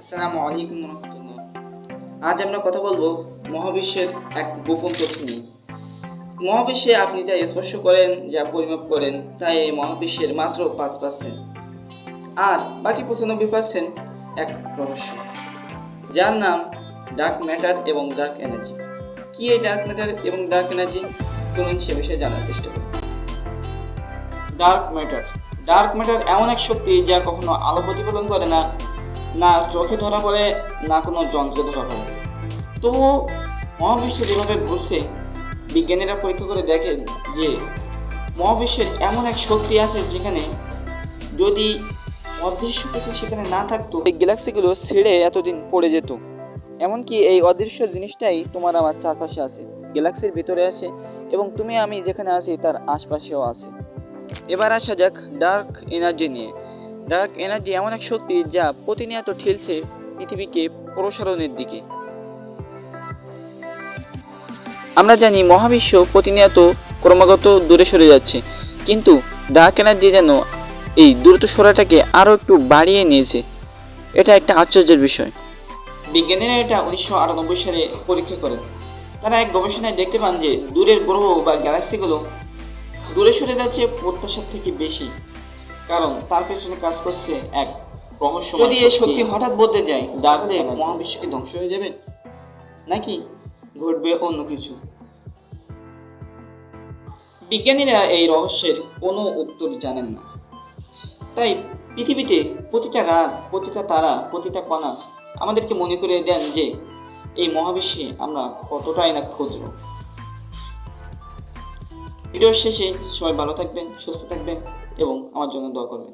আসসালামু আলাইকুম রহমতুল্লাহ। আজ আমরা কথা বলবো মহাবিশ্বের এক গোপন তথ্য নিয়ে। মহাবিশ্বে আপনি যা স্পর্শ করেন, যা পরিমাপ করেন, তা এই মহাবিশ্বের মাত্র 5%, আর বাকি 95% এক রহস্য, যার নাম ডার্ক ম্যাটার এবং ডার্ক এনার্জি। কি এই ডার্ক ম্যাটার এবং ডার্ক এনার্জি? চলুন সে বিষয়ে জানার চেষ্টা করি। ডার্ক ম্যাটার ডার্ক ম্যাটার এমন এক শক্তি যা কখনো আলো প্রতিফলন করে না, না চোখে ধরা পড়ে, না কোনো যন্ত্রে ধরা পড়ে। তবুও মহাবিশ্ব যেভাবে ঘুরছে, বিজ্ঞানীরা পরীক্ষা করে দেখেন যে মহাবিশ্বের এমন এক শক্তি আছে যেখানে যদি অদৃশ্য কিছু সেখানে না থাকতো, এই গ্যালাক্সিগুলো ছেড়ে এতদিন পড়ে যেত। এমনকি এই অদৃশ্য জিনিসটাই তোমার আমার চারপাশে আছে, গ্যালাক্সির ভিতরে আছে, এবং তুমি আমি যেখানে আছি তার আশপাশেও আছে। এবার আসা যাক ডার্ক এনার্জি নিয়ে। ডার্ক এনার্জি এমন এক শক্তি যা প্রতিনিয়ত ঠেলছে পৃথিবীকে প্রসারণের দিকে। আমরা জানি মহাবিশ্ব প্রতিনিয়ত ক্রমাগত দূরে সরে যাচ্ছে, কিন্তু ডার্ক এনার্জি যেন এই দ্রুত সরাটাকে আরও একটু বাড়িয়ে নিয়েছে। এটা একটা আশ্চর্যের বিষয়। বিজ্ঞানীরা এটা 1998 সালে পরীক্ষা করেন। তারা এক গবেষণায় দেখতে পান যে দূরের গ্রহ বা গ্যালাক্সিগুলো দূরে সরে যাচ্ছে প্রত্যাশার থেকে বেশি, কারণ তার পেছনে কাজ করছে এক রহস্য। যদি এই শক্তি হঠাৎ বদলে যায়, তাহলে মহাবিশ্ব কি ধ্বংস হয়ে যাবে, নাকি ঘটবে অন্য কিছু? বিজ্ঞানীরা এই রহস্যের কোনো উত্তর জানেন না। তাই পৃথিবীতে প্রতিটা রাত, প্রতিটা তারা, প্রতিটা কণা আমাদেরকে মনে করে দেন যে এই মহাবিশ্বে আমরা কতটাই না ক্ষুদ্র। ভিডিওর শেষে সবাই ভালো থাকবেন, সুস্থ থাকবেন এবং আমার জন্য দোয়া করবেন।